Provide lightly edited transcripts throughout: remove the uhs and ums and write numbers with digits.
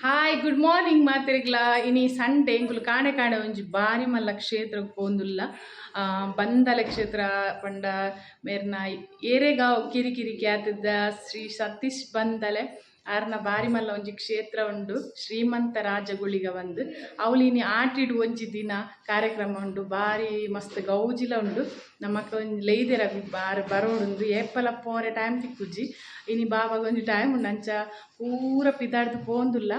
Hi good morning ಮಾತಿರಿಗ್ಲ ಇನಿ Sunday ಎಂಕುಲು ಕಾಣೆ ಕಾಣೆ ಒಂಜಿ ಬಾರಿ ಮಲ್ಲ ಕ್ಷೇತ್ರಕ್ಕೆ ಪೋಂದುಲ್ಲ ಬಂದಲೆ ಕ್ಷೇತ್ರ ಪಂಡ ಮೇರ್ನ ಏರೆಗಾವ್ ಕಿರಿಕಿರಿ ಕ್ಯಾತಿದ್ದ ಶ್ರೀ ಸತೀಶ್ ಬಂದಲೆ ಆರ್ನ ಬಾರಿ ಮಲ್ಲ ಒಂಜಿ ಕ್ಷೇತ್ರ ಉಂಡು ಶ್ರೀಮಂತ ರಾಜಗುಳಿಗ ಬಂದು ಅವಳಿನಿ ಆಟಿಡು ಒಂಜಿ ದಿನ ಕಾರ್ಯಕ್ರಮ ಉಂಡು ಬಾರಿ ಮಸ್ತ್ ಗೌಜಿಲ ಉಂಡು ನಮ್ಮಕ್ಕ ಒಂಜಿ ಲೈದೆರ ಬಾರಿ ಬರೋಡುಂದು ಏಪಲ ಪೋರೆ ಟೈಮ್ ತಿಕ್ಕುಜಿ ಇನಿ ಬಾಬಾಗ ಒಂಜಿ ಟೈಮ್ ಉಂಡು ಅಂಚ ಪೂರ ಪಿದಾಡ್ದು ಪೋಂದುಲ್ಲ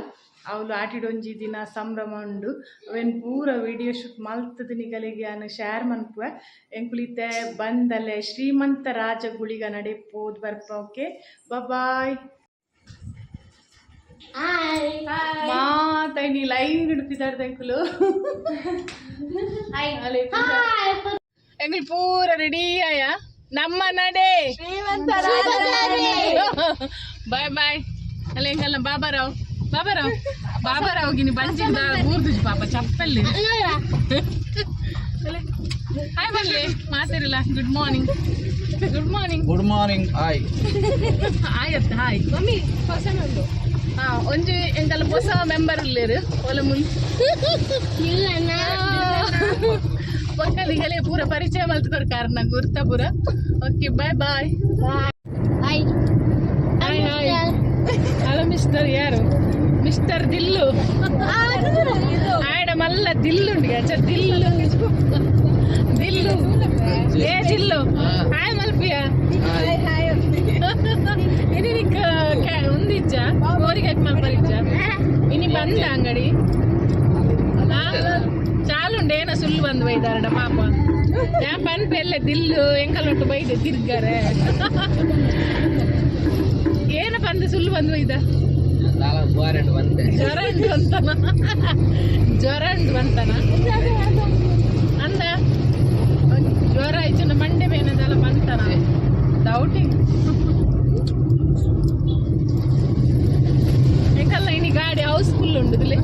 ಅವಳು ಆಟಿಡೊಂಜಿ ದಿನ ಸಂಭ್ರಮ ಉಂಡು ಅವೇನು ಪೂರ ವಿಡಿಯೋ ಶೂಟ್ ಮಲ್ತದ ನಿಗಲಿಗೆ ಅನ್ನು ಶೇರ್ ಮನ್ಪುವ ಎಂಕುಲಿತೆ ಬಂದಲೆ ಶ್ರೀಮಂತ ರಾಜಗುಳಿಗ ನಡೆ ಪೋದ್ ಬರ್ಪ ಓಕೆ ಬಾಯ್ ಮಾತಾಯಿ ನೀ ಲೈನ್ ಹಿಡಿಪಿದಾಡ್ದ ಎಂಕುಲು ಎಂಕುಲು ಪೂರ ರೆಡಿ ಆಯ ನಮ್ಮ ನಡೆ ಬಾಯ್ ಬಾಯ್ ಅಲ್ಲ ಎಂಕಲ್ಲ ಬಾಬಾರಾವ್ ಗಿನಿ ಬಂಜಿ ಮೂರ್ದುಜಿ ಪಾಪ ಚಪ್ಪಲ್ಲಿ ಹಾಯ್ ಬನ್ನಿ ಮಾತಾಡಿಲ್ಲ ಗುಡ್ ಮಾರ್ನಿಂಗ್ ಹಾಯ್ ಆಯತ್ತ ಹಾಯ್ ಮಮ್ಮಿ ಹೊಸ ಮೆಂಬರ್ ಒಂಜಿ ಎಂಕಲ್ಲ ಹೊಸ ಮೆಂಬರ್ ಇಲ್ಲೇರು ಒಲ ಮುಲ್ ಒಕ್ಕಲಿಗಲೇ ಪೂರ ಪರಿಚಯ ಮಲ್ತ್ಕೊರ್ ಕಾರಣ ಗುರ್ತ ಪೂರ okay bye bye hi hi hi hello mister ಯಾರು ಮಿಸ್ಟರ್ ದಿಲ್ಲು ಆಡ ಮಲ್ಲ ದಿಲ್ಲುಂಡಿ ಅಚ್ಚ ದಿಲ್ಲು ಏ ದಿಲ್ಲು ಹಾಯ್ ಮಲ್ಪಿಯ ಇನಿ ನಿಕ್ಕ ಉಂದಿಜ್ಜ ಕೋರಿಗೆ ಮಲ್ಪರಿಜ್ಜ ಇನಿ ಬಂದ ಅಂಗಡಿ ಚಾಲುಂಡೆ ಏನ ಸುಳ್ಳು ಬಂದು ಬೈದಾರಡ ಪಾಪ ಯಾ ಪನ್ಪೆಲ್ಲೆ ದಿಲ್ಲು ಎಂಕಲ್ಲೊಟ್ಟು ಬೈದೆ ತಿರ್ಗಾರೆ ಏನ ಬಂದು ಸುಳ್ಳು ಬಂದು ಬೈದ ಜ್ವರ ಉಂಟು ಅಂತನ ಅಂದ ಜ್ವರ ಇಚ್ಚಿನ ಮಂಡೆ ಬೇನದೆಲ್ಲ ಬಂತನ ಡೌಟಿಂಗ್ ಎಂಕಲ್ಲ ಇನಿ ಗಾಡಿ ಹೌಸ್ಫುಲ್ ಉಂಟು ದಿಲೆ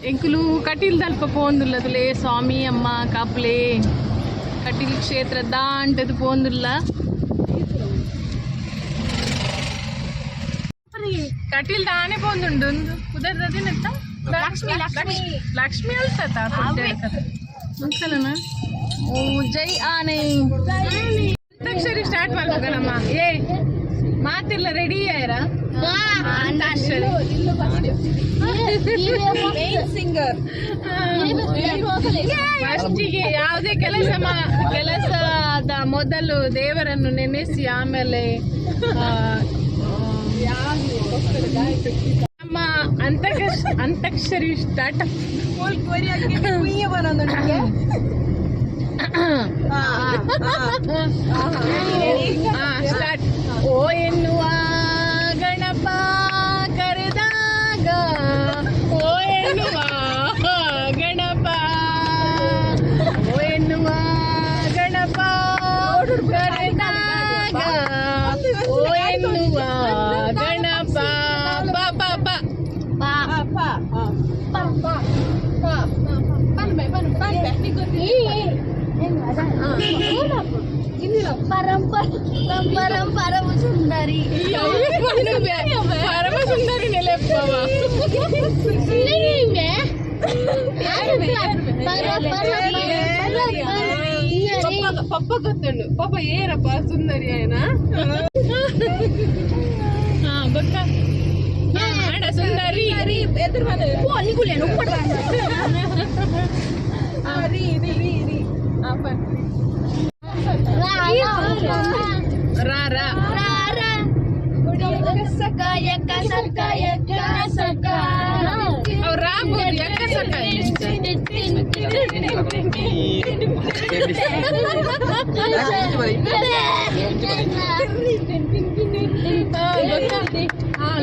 ಎಂಕುಲು ಕಟೀಲ್ ದಲ್ಪ ಪೋಂದುಲ್ಲದುಲೆ ಸ್ವಾಮಿ ಅಮ್ಮ ಕಾಪ್ಲೆ ಕಟೀಲ್ ಕ್ಷೇತ್ರ ದಾಂಟದು ಪೋಂದುಲ್ಲ ಕಟೀಲ್ ದಾನೆ ಪೋಂದುಂಡು ಕುದರ್ದಿನತ್ತ ಲಕ್ಷ್ಮಿ ಅಲ್ತತ ಮುಗ್ಸಲನ ಓ ಜೈ ಆನೆ ಅಂತಾಕ್ಷರಿ ಸ್ಟಾರ್ಟ್ ಮಾಡ್ಬೇಕಲ್ಲಮ್ಮ ಏ ಮಾತಿಲ್ಲ ರೆಡಿ ಆಯ್ರ ಅಂತಾಕ್ಷರಿ ಫಸ್ಟಿಗೆ ಯಾವುದೇ ಕೆಲಸದ ಮೊದಲು ದೇವರನ್ನು ನೆನೆಸಿ ಆಮೇಲೆ ನಮ್ಮ ಅಂತಾಕ್ಷರಿ ಸ್ಟಾರ್ಟ್ ಸ್ಟಾರ್ಟ್ ಓ ಎನ್ನುವ ಗಣಪ ಕರೆದಾಗ ಓ ಎನ್ನುವ ಗಣಪ ಓ ಎನ್ನುವ ಗಣಪ ಕರೆದಾಗ ಓ ಎನ್ನುವ ಗಣಪ ಪರಮ ಸುಂದರಿ ಪರಮ ಸುಂದರಿ ನೆಲೆಪ್ಪವ ಪಪ್ಪ ಗೊತ್ತುಂಡು ಪಪ್ಪ ಏನಪ್ಪ ಸುಂದರಿ ಆಯ್ನ ಹಾ ಗೊತ್ತಾ ಆಡ ಸುಂದರಿ ಎದುರು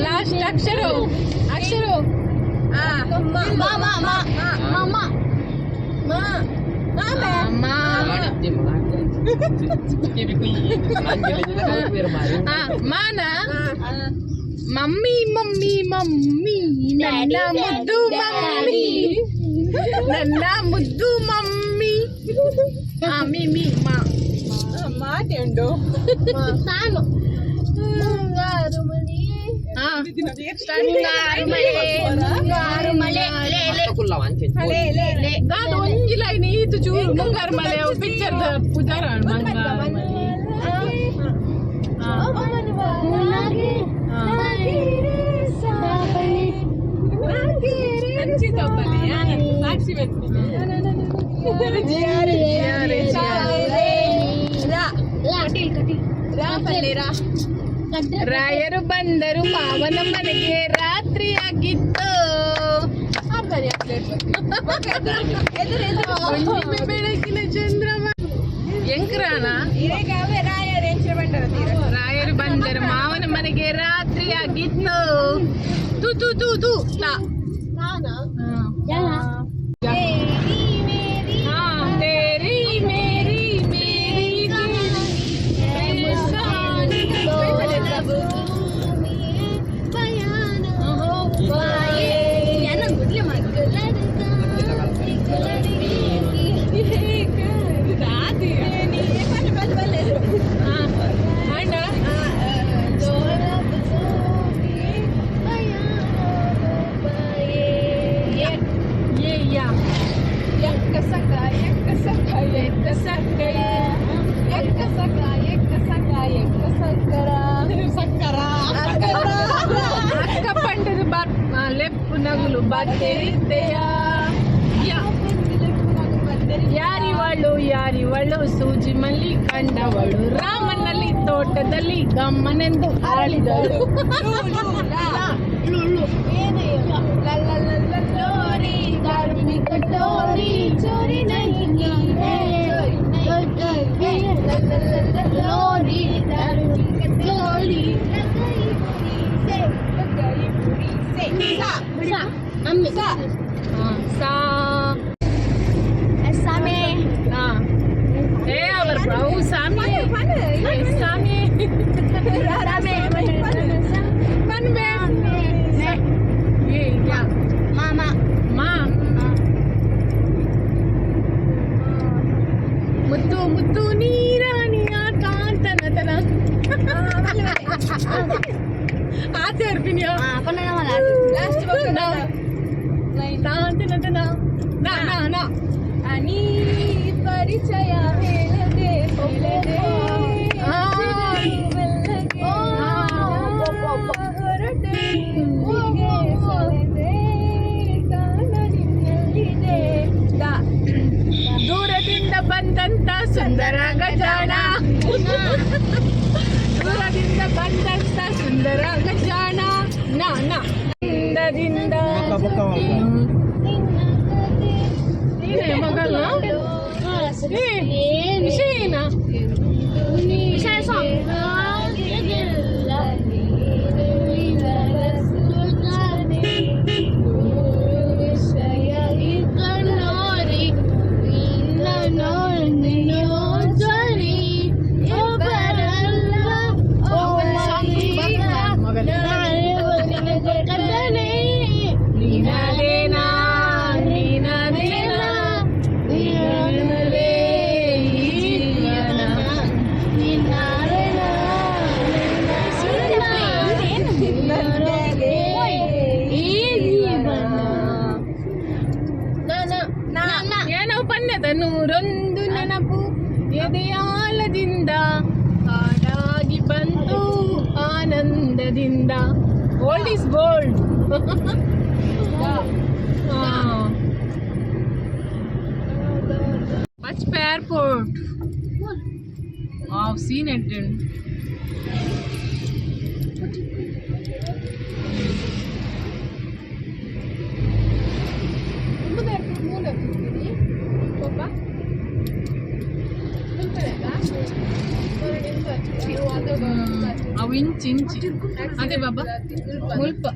ಲಾಸ್ಟ್ ಅಕ್ಷರ ಮಾನ ಮಮ್ಮಿ ಮಮ್ಮಿ ಮಮ್ಮಿ ನನ್ನ ಮುದ್ದು ಮಮ್ಮಿ ನನ್ನ ಮುದ್ದು ಮಮ್ಮಿ ಮಮ್ಮಿ ಮಾ ಮಾತೆ ಉಂಟು ನಾನು ಮುಂಗಾರು ಮಳೆ ಒಂಜಿಲ ನೀತು ಚೂರು ಮುಂಗಾರು ಮಳೆ ಪಿಕ್ಚರ್ ಪುಜಾರ ಸಾಕ್ಷಿ ರಾಯರು ಬಂದರು ಮಾವನ ಮನೆಗೆ ರಾತ್ರಿ ಆಗಿತ್ತು ಬೆಳಕಿನ ಚಂದ್ರಮ ಎಂಕ್ರಾನ ರಾಯರು ಬಂದರು ಮಾವನ ಮನೆಗೆ ರಾತ್ರಿ ಆಗಿತ್ತು ತು ತು ತು ತು ತಾ ನಗುಲು ಬಾತೆರಿದ್ದೆಯ ಯಾರಿವಳು ಸೂಜಿ ಮಲ್ಲಿ ಕಂಡವಳು ರಾಮನಲ್ಲಿ ತೋಟದಲ್ಲಿ ಗಮ್ಮನೆಂದು ಆಳಿದಳು ಕಟೋರಿ ಚೋರಿ ಮುತ್ತು ಮುತ್ತು ನೀರಾಣಿಯ ಕಾಂತನತನ ಆಚೆ ಅರ್ಪಿನಿಯ ಕಾಂತನತನ ನೀ ಪರಿಚಯ ಹೇಳದೆ ದೂರದಿಂದ ಬಂದಂತ ಸುಂದರ ಗಜಾಣ ದೂರದಿಂದ ಬಂದಂತ ಸುಂದರ ಗಜಾಣ ದಿಂದ ಮಗಲ್ಲ ವಿಷಯನ ನೂರೊಂದು ನೆನಪು ಎದೆಯಾಲದಿಂದ ಹಾಡಾಗಿ ಬಂತು ಆನಂದದಿಂದ old is gold Pachpa Airport. I've seen it. ಅವು ಇಂಚಿ ಅದೇ ಬಾಬಾ ಮುಲ್ಪ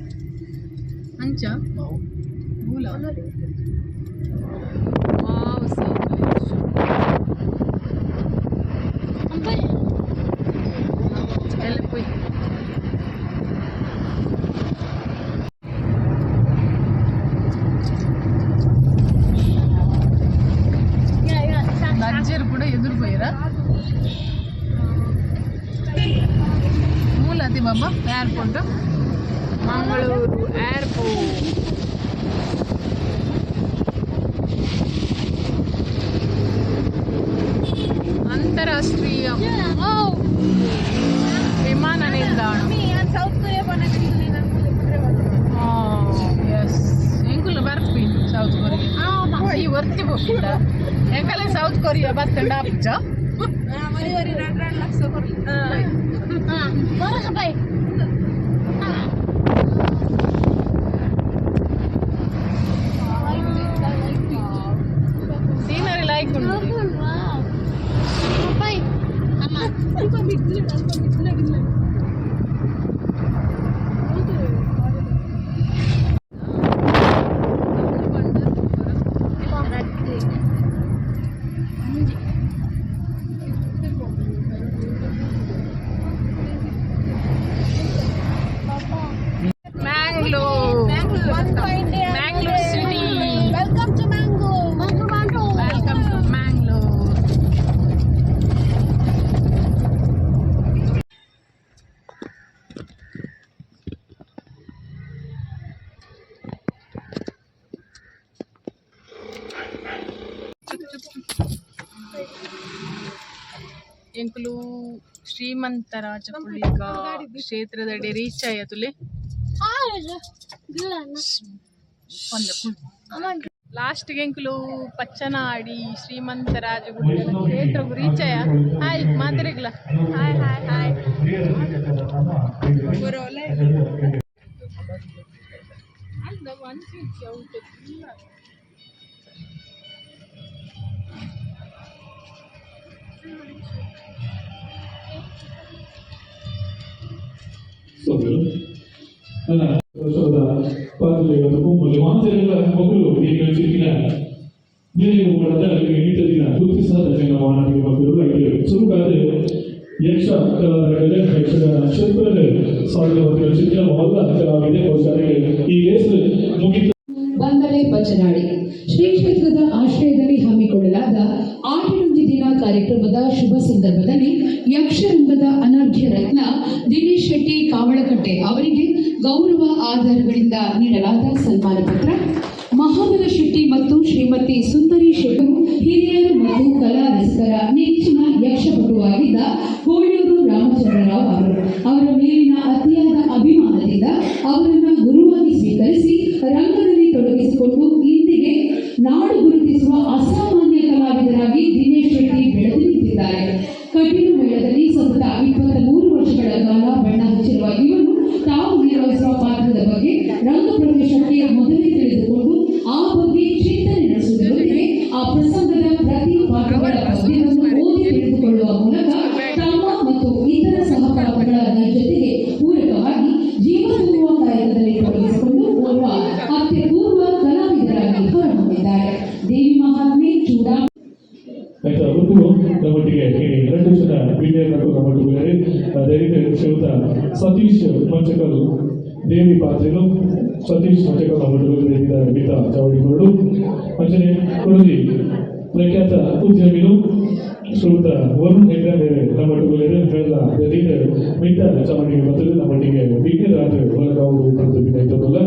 ಅಂಚ ಮೂಲ ಎಲ್ಲ போய் ಬಜ್ಜರು ಕೂಡ ಎದುರು போயிರಾ ತಿರುಪತಿ ಬಾಬಾ ಏರ್ಪೋರ್ಟ್, ಮಂಗಳೂರು ಏರ್ಪೋರ್ಟ್. ಅಂತಾರಾಷ್ಟ್ರೀಯ ವಿಮಾನ ನಿಲ್ದಾಣ. ಎಸ್ ಎಂಕುಲು ಬರ್ಪಿ ಸೌತ್ ಕೊರಿಯಾ ಈ ವರ್ತಿ ಹೋಗಿದ್ದ ಎಂಕಲೆ ಸೌತ್ ಕೊರಿಯಾ ಬತ್ತಂಡ ಅಪ್ಜ ಸೀನರಿ ಲೈಕ್ ಉಂಟು. ಎಂಕುಲು ಶ್ರೀಮಂತರಾಜಪುಳಿಕ ಕ್ಷೇತ್ರದಡಿ ರೀಚ್ ಆಯತುಲೆ ಲಾಸ್ಟ್ಗೆ ಎಂಕುಲು ಪಚ್ಚನಾಡಿ ಶ್ರೀಮಂತರಾಜಗುಡಿ ಕ್ಷೇತ್ರಗೂ ರೀಚ್ ಆಯ. ಹಾಯ್ ಮಾತಾಡಿಗ್ಲ ಹಾಯ್ ಹಾಯ್ ಹಾಯ್ ಅಲ್ಲ ಮಕ್ಕಳು ಈಗ ಚಿಕ್ಕಿನ ನೀರು ಮಾಡದ ನಿಮಿತ್ತ ದಿನ ಗುರುತಿಸಾದ ಜನಮಾನಕ್ಕೆ ಮಕ್ಕಳು ಚುರುಕಾದ ಯಕ್ಷ ಕಲಾವಿದ ಯಕ್ಷಗಾನ ಕ್ಷೇತ್ರದಲ್ಲಿ 1900 ಚಿತ್ರ ಮೊದಲ ಕಲಾವಿದೆ ಬಹುಶಃ ಈ ಹೆಸರು ಮುಗಿದ ಬಂದಲೆ ಪಚ್ಚನಾಡಿ ಶ್ರೀ ಕ್ಷೇತ್ರದ ಆಶ್ರಯದಲ್ಲಿ ಹಮ್ಮಿಕೊಳ್ಳಲಾದ ಆಟಿನುಂಜಿ ದಿನ ಕಾರ್ಯಕ್ರಮದ ಶುಭ ಸಂದರ್ಭದಲ್ಲಿ ಯಕ್ಷರಂಗದ ಅನರ್ಘ್ಯ ರತ್ನ ದಿನೇಶ್ ಶೆಟ್ಟಿ ಕಾವಳಕಟ್ಟೆ ಅವರಿಗೆ ಗೌರವ ಆಧಾರಗಳಿಂದ ನೀಡಲಾದ ಸನ್ಮಾನ ಪತ್ರ, ಮಹಾಬಲ ಶೆಟ್ಟಿ ಮತ್ತು ಶ್ರೀಮತಿ ಸುಂದರಿ ಶೆಟ್ಟಿ ಹಿರಿಯರು ಮತ್ತು ಕಲಾ ರಸಿಕರ ನೆಚ್ಚಿನ ಯಕ್ಷಪಟುವಾಗಿದ್ದ ಕೋಳೂರು ರಾಮಚಂದ್ರರಾವ್ ಅವರು ಅವರ ಮೇಲಿನ ಅತಿಯಾದ ಅಭಿಮಾನದಿಂದ ಅವರನ್ನು ಗುರುವಾಗಿ ಸ್ವೀಕರಿಸಿ ರಂಗದಲ್ಲಿ ತೊಡಗಿಸಿಕೊಂಡು ಇಂದಿಗೆ ನಾಡು ಗುರುತಿಸುವ ಅಸಾಮಾನ್ಯ ಕಲಾವಿದರಾಗಿ ದಿನೇಶ್ ಶೆಟ್ಟಿ ಬೆಳೆದು ನಿಂತಿದ್ದಾರೆ. ಕಠಿಣ ಮೇಳದಲ್ಲಿ ಸತತ 23 ವರ್ಷಗಳ ಕಾಲ ಬಣ್ಣ ಹಚ್ಚಿರುವ ಇವರು ತಾವು ನಿರ್ವಹಿಸುವ ಪಾತ್ರದ ಬಗ್ಗೆ ರಂಗ ಪ್ರವೇಶಕ್ಕೆ ಮೊದಲೇ ತಿಳಿದುಕೊಂಡು ಆ ಬಗ್ಗೆ ಚಿಂತನೆ ನಡೆಸುವುದರೊಂದಿಗೆ ಆ ಪ್ರಸಂಗದ ಪ್ರತಿ ಪಾತ್ರಗಳ ಪದ್ಯವನ್ನು ಓದಿ ತಿಳಿದುಕೊಳ್ಳುವ ಮೂಲಕ ತಮ್ಮ ಮತ್ತು ಇತರ ಸಹಪಾಠಗಳ ಜೊತೆಗೆ ಪೂರಕವಾಗಿ ಜೀವ ತುಂಬುವ ಕಾರ್ಯದಲ್ಲಿ ತೊಡಗಿಸಿಕೊಂಡು ಓರ್ವ ಅತ್ಯಪೂರ್ವ ಕಲಾವಿದರಾಗಿ ಹೊರಹೊಮ್ಮಿದ್ದಾರೆ. ದೇವಿ ಮಹಾತ್ಮೆ ಚೂಡಾ ನಮ್ಮೊಟ್ಟಿಗೆ 2 ಜನ ವಿಡಿಯೋ ನಮ್ಮೊಟ್ಟಿಗೆ ದಯವಿಟ್ಟು ಶ್ರೀಯುತ ಸತೀಶ್ ಮಂಚಕಲ್ ದೇವಿ ಪಾತ್ರೆನು ಸತೀಶ್ ಮಂಚಕಲ್ ನಮ್ಮೊಟ್ಟಿಗೆ ಗೀತಾ ಚವಡಿಗಳು ಅಂಚನೆ ಕೊಡಲಿ ಪ್ರಖ್ಯಾತ ಉದ್ಯಮಿನು ಶ್ರೀಯುತ ವರುಣ್ ಹೆಗ್ಡೆ ಮೇಲೆ ನಮ್ಮೊಟ್ಟಿಗೆ ಮೇಲ ದಯವಿಟ್ಟು ಮಿಟ್ಟ ಚವಡಿಗೆ ಬಂದರೆ ನಮ್ಮೊಟ್ಟಿಗೆ ಬಿಗಿ ರಾತ್ರಿ ಹೊರಗೆ ಅವರು ಪ್ರತಿಬಿಂಬಿಸುವುದಿಲ್ಲ.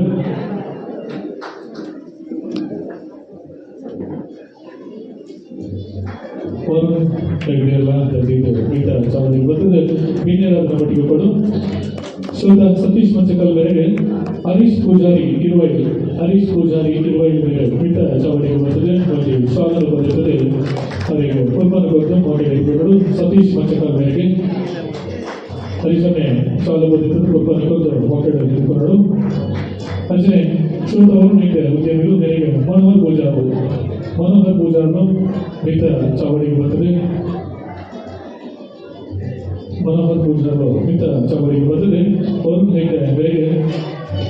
ಮಟ್ಟಿಗೆ ಕೊಡು ಶ್ರೀಯುತ ಸತೀಶ್ ಮಂಚಕಲ್ ಮೇರೆಗೆ ಹರೀಶ್ ಪೂಜಾರಿ ಇರುವೈ ಮೇಲೆ ಮಿಟ್ಟ ಚಾವಡಿಗೆ ಬರ್ತದೆ ಮತ್ತು ಸ್ವಾಗತ ಬಂದಿರುತ್ತದೆ. ಅವರಿಗೆ ಉಲ್ಪನ್ನ ಕೊಟ್ಟು ಮಾಡಿಕೊಡು ಸತೀಶ್ ಮಂಚಕಲ್ ಮೇರೆಗೆ ಹರೀಶನ್ನೇ ಸ್ವಾಗತ ಬಂದಿರುತ್ತದೆ. ಉಲ್ಪನ್ನ ಕೊಟ್ಟು ಮಕ್ಕಳು ನಿಂತ್ಕೊಂಡು ಅಂಚನೆ ಶ್ರೀಯುತ ವರುಣ್ ಹೆಗ್ಡೆ ಉದ್ಯಮಿಗಳು ಮೇರೆಗೆ ಮನೋಹರ್ ಪೂಜಾರನ್ನು ಮಿಟ್ಟ ಚಾವಡಿಗೆ ಬರ್ತದೆ. ಮನೋಹರ್ ಪೂಜಾರು ಮಿತ ಚವರಿಗೆ ಬರ್ತದೆ. ವರುಣ್ ಹೆಗ್ಡೆ ಬೇರೆ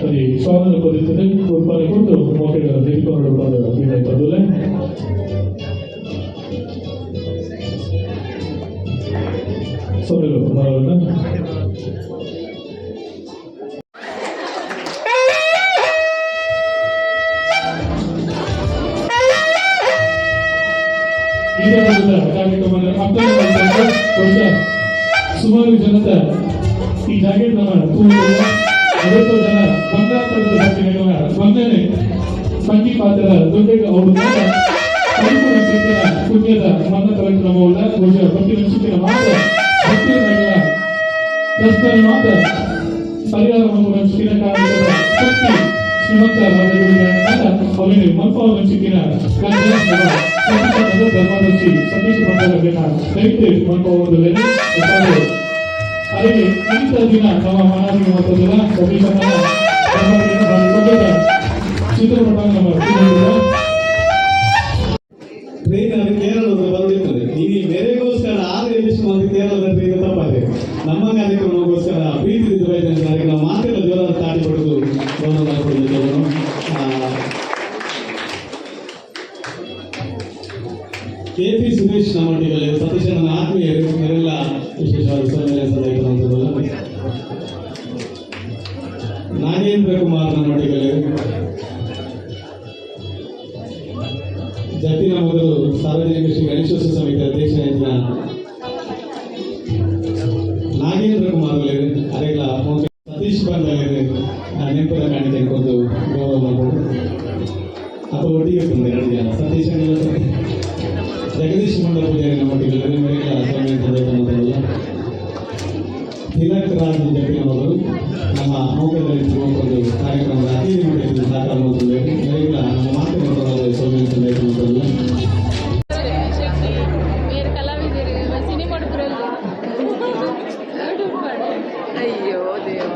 ಅಲ್ಲಿ ಸ್ವಾಗತ ಬರುತ್ತದೆ. ಉತ್ಪಾದನೆ ಕೊಟ್ಟು ಮಕ್ಕಳ ತೆಗೆದುಕೊಂಡು ಬೀಳಾಯ್ತದಲ್ಲ. ಸೊನ್ನೆಲು ಮರವನ್ನು ಕಾರ್ಯಕ್ರಮ ಸುಮಾರು ಜನದ ಈ ಜಾಗೆ ನಮ್ಮ ತೂರಿನ 50 ಜನ ಬಂಗಾರದ ಬಗ್ಗೆ ಒಂದೇನೆ ಸಂಗೀ ಪಾತ್ರ ದೊಡ್ಡ ಅವರು ಪರಿಪೂರ್ಣ ಸ್ಥಿತಿಯ ಪುಣ್ಯದ ಮನ್ನ ಕಾರ್ಯಕ್ರಮವಲ್ಲ ಬಹುಶಃ ಭಕ್ತಿನ ಸ್ಥಿತಿನ ಮಾತ್ರ ಭಕ್ತಿಯನ್ನಾಗಿಲ್ಲ ಪ್ರಶ್ನೆ ಮಾತ್ರ ಪರಿಹಾರವನ್ನು ಸ್ಥಿತಿನ ಕಾರಣದ ಶಕ್ತಿ ಶ್ರೀಮಂತ ಅವರಿಗೆ ಮಲ್ಪವನ್ನು ಸಿಕ್ಕಿನ ಧರ್ಮದರ್ಶಿ ಸತೀಶ್ ಬಂದರನ್ನ ದೈತ್ಯ ಮಲ್ಪವೊಂದರಲ್ಲಿ ಅದಕ್ಕೆ ಇಂಥ ದಿನ ನಮ್ಮ ಮನವಿಗೆ ಮತ್ತೊಂದಿನ ಸತೀಶನ ಚಿತ್ರಪಟ ನಮ್ಮ ಟ್ರೈನ್ ಅದು ಕೇರಳದ ಬಂದಿರ್ತದೆ ಈಗ ಬೇರೆಗೋಸ್ಕರ 6 ಎಮಿಷನ್ ಮಂದಿ ಕೇರಳದ ಟ್ರೈನ್ ತಪ್ಪಾದೆ ನಮ್ಮ ಕಾರ್ಯಕ್ರಮಕ್ಕೋಸ್ಕರ ಪ್ರೀತಿ ಕಾರ್ಯಕ್ರಮ ಮಾತ್ರ ಜೋರಾದ ತಾಟಿ ಪಡೆದು ಗೌರವ ಮಾಡಿಕೊಳ್ಳಲಿಕ್ಕೆ KP ಸುರೇಶ್ ನಮ್ಮೊಟ್ಟಿಗೆ ಸತೀಶನ ಆತ್ಮೀಯರು ಇವರೆಲ್ಲ ವಿಶೇಷವಾದ ಸನ್ನಿವೇಶದಲ್ಲ ನಾಗೇಂದ್ರ ಕುಮಾರ್ ನಮ್ಮೊಟ್ಟಿಗೆ ಜಟ್ಟಿನ ಮೊದಲು ಸಾರ್ವಜನಿಕ ಶ್ರೀ ಗಣೇಶೋತ್ಸವ ಸಮಿತಿ ಅಧ್ಯಕ್ಷರಾದ ನಾಗೇಂದ್ರ ಕುಮಾರ್ ಅದೆಲ್ಲ ಸತೀಶ್ ಬಂದರೆ ನೆನಪಿನ ಕಾಣಿಕೆ ಒಂದು ಗೌರವ ಮಾಡ್ಬೋದು ಅಥವಾ ಒಟ್ಟಿಗೆ ಇರ್ತದೆ 2 ಜನ ಸತೀಶ್ ಜಗದೀಶ್ ಮಂಡಲ ಪೂಜಾರಿ ನಮ್ಮೊಟ್ಟಿಗೆ ಇವರೆಲ್ಲ ತಿಲಕ್ ರಾಜ್ ಜಟ್ಟಿನ ಮೊದಲು ನಮ್ಮ ಮೌಖದಲ್ಲಿ ಒಂದು ಕಾರ್ಯಕ್ರಮದ ಅತಿಥಿ ಸಾಕಾರ ಮಾಡುತ್ತಿದ್ದೇವೆ ಇವರೆಲ್ಲ ನಮ್ಮ ಮಾತೃ ಸೌಲಭ್ಯ ಅಯ್ಯೋ ದೇವ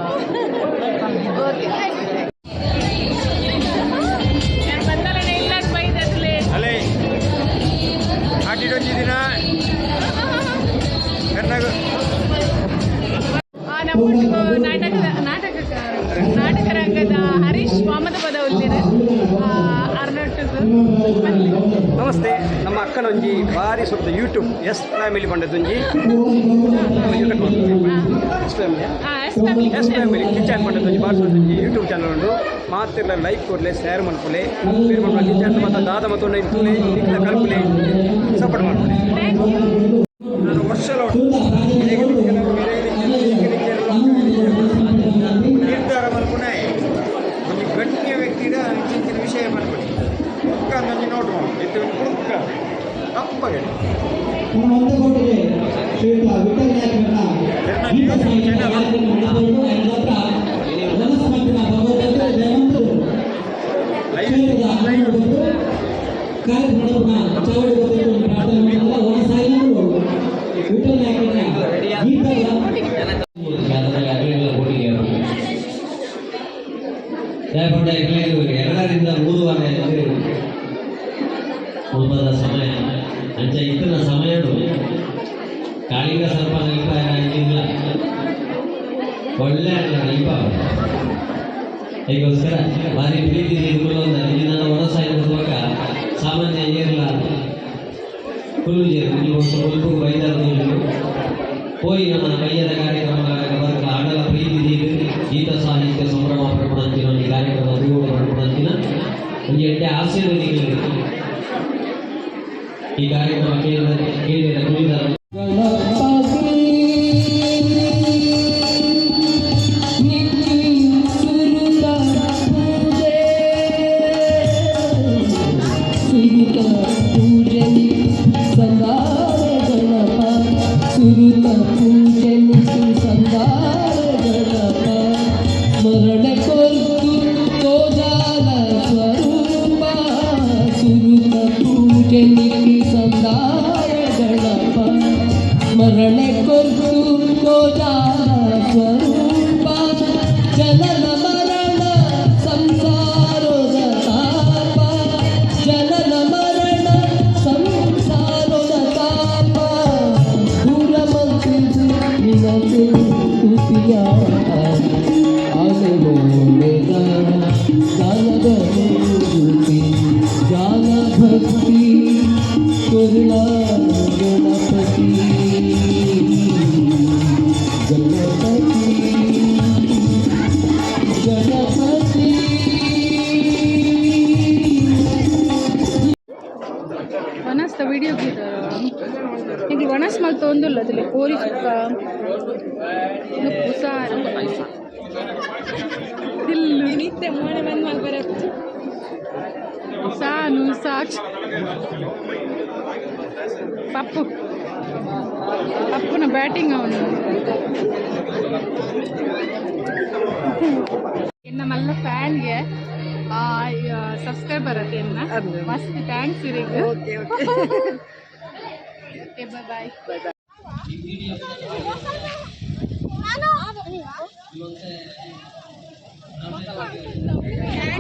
ಬಂದಲೇ ಇಲ್ಲ ಬೈದತ್ಲೆ ಅಲ್ಲೇ ಆಟಿಡೊಂಜಿ ದಿನ ಕರ್ನಾಗ ನಾಟಕ ರಂಗದ ಹರೀಶ್ ವಾಮದ ಪದ ಉಲ್ಲೇರು ನಮಸ್ತೆ ನಮ್ಮ ಅಕ್ಕನೊಂಜಿ ಭಾರಿ ಸುತ್ತ ಯೂಟ್ಯೂಬ್ ಎಸ್ ಫ್ಯಾಮಿಲಿ ಬಂಡದೊಂಜಿ ಎಸ್ ಫ್ಯಾಮಿಲಿ ಕಿಚನ್ ಬಂಡದೊಂಜಿ ಭಾರಿ ಸುತ್ತ ಯೂಟ್ಯೂಬ್ ಚಾನಲ್ ಉಂಟು ಮಾತಿರ್ಲ ಲೈಕ್ ಕೊಡ್ಲೆ ಶೇರ್ ಮಾಡ್ಕೊಲೆ ಶೇರ್ ಮಾಡ್ಕೊಳ್ಳಿ ಕಿಚನ್ ಮತ್ತು ದಾದ ಮತ್ತು ಇಟ್ಲೆ ಕಲ್ಪಲೆ ಸಪೋರ್ಟ್ ಮಾಡ್ಕೊಳ್ಳಿ ನಾನು ವರ್ಷಲ ನಿರ್ಧಾರ ಮಾಡ್ಕೊಂಡೆ ಒಂದು ಗಣ್ಯ ವ್ಯಕ್ತಿದ ಇಂಚಿನ ವಿಷಯ ಮಾಡ್ಕೊಳ್ಳಿ ಕುಕ್ಕ ನಂಜಿ ನೋಡುವ ಇದು ಕುಕ್ಕ ತಪ್ಪಗೆ ಎರಡರಿಂದ 3 ವಾರ ಒಬ್ಬದ ಸಮಯ ಅಂಚ ಇತ್ತಿನ ಸಮಯ ಕಾಳಿಂಗ ಸ್ವಲ್ಪ ಇಲ್ಲ ಒಳ್ಳೆ ನಲ್ಪ ಈಗೋಸ್ಕರ ಭಾರಿ ಪ್ರೀತಿ ನಾನು ಹೊರಸಾಯಿ ಬರುವಾಗ ಸಾಮಾನ್ಯ ಏರ್ಲ ಫುಲ್ ಸ್ವಲ್ಪ ವೈದ್ಯರು ಹೋಗಿ ನಮ್ಮ ಕೈಯದ ಕಾರ್ಯಕ್ರಮ ವರ್ಗ ಆಡಲ ಪ್ರೀತಿ ಗೀತ ಸಾಹಿತ್ಯ ಸಂಭ್ರಮ ಪ್ರಪಂಚಿನ ಈ ಕಾರ್ಯಕ್ರಮ ಪ್ರಪಂಚಿನ ಒಂದು 8 ಆಶೀರ್ವಾದಿಗಳು ಈ ಕಾರ್ಯಕ್ರಮ ಕೇಳಿದ ಕುಳಿತ ಸ್ಮರಣೆ ಕೊರ್ತು ಸ್ವರೂಪ ಜನನ ಮರಣ ಸಂಸಾರದ ತಾಪ ಜನನ ಮರಣ ಸಂಸಾರದ ತಾಪ ದೂರ ಮಂತ್ರಿಸು ನಿನಗೆ ತುತಿಯ ಆನೆದ ಗಾನದ ಮೂರ್ತಿ ಗಾನ ಭಕ್ತಿ ಕೊರುಳ ಗಣಪತಿ ವನಸ್ತ ವಿಡಿಯೋ ಈಗ ವನಸ್ ಮಲ್ತ ಒಂದಿಲ್ಲ ಅದಿಲ್ಲ ಕೋರಿ ಸುಕ್ಕ ಸಾರು ನಿತ್ಯ ಮೋನೆ ಬಂದು ಬರುತ್ತೆ ಸಾನು ಸಾಕ್ಷಿ ಪಪ್ಪುನ ಬ್ಯಾಟಿಂಗ್ ಅವನು ಇನ್ನು ಮಲ್ಲ ಫ್ಯಾನ್ಗೆ ಸಬ್ಸ್ಕ್ರೈಬರ್ ಅತ್ತೆ ಮಸ್ತ್ ಥ್ಯಾಂಕ್ಸ್ ಇರಿಗೆ ಓಕೆ ಬಾಯ್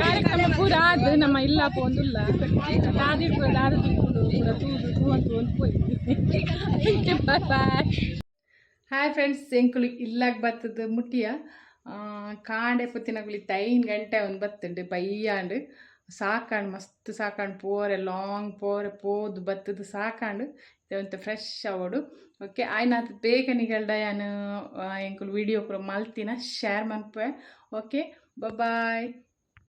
ಕಾರ್ಯಕ್ರಮ ಪೂರ ಆದ ನಮ್ಮ ಇಲ್ಲ ಪೋಂದಿಲ್ಲ ದಾದ ತಿಳ್ಕೊಂಡು ಪೂರ ತೂದು ಅಂತ ಒಂದು ಹೋಯ್ತು ಬಾಯ್ ಹಾಯ್ ಫ್ರೆಂಡ್ಸ್ ಎಂಕುಲು ಇಲ್ಲಾಗ ಬರ್ತದ ಮುಟ್ಟಿಯ ಕಾಂಡೆ ಪುತ್ತಿನಗುಲಿ 5 ಗಂಟೆ ಒಂದು ಬತ್ತುಂಡು ಬಯ್ಯಾಂಡು ಸಾಕಾಂಡು ಮಸ್ತ್ ಸಾಕಾಂಡು ಪೋರೆ ಲಾಂಗ್ ಪೋರೆ ಪೋದು ಬತ್ತದು ಸಾಕಾಂಡು ಒಂತ ಫ್ರೆಶ್ ಅವಡು ಓಕೆ ಆಯ್ನಾತ್ ಬೇಗ ನಿಗಲ್ಡ ನಾನು ಎಂಕುಲು ವಿಡಿಯೋ ಕೂಡ ಮಲ್ತಿನ ಶೇರ್ ಮನ್ಪೆ ಓಕೆ ಬಾಯ್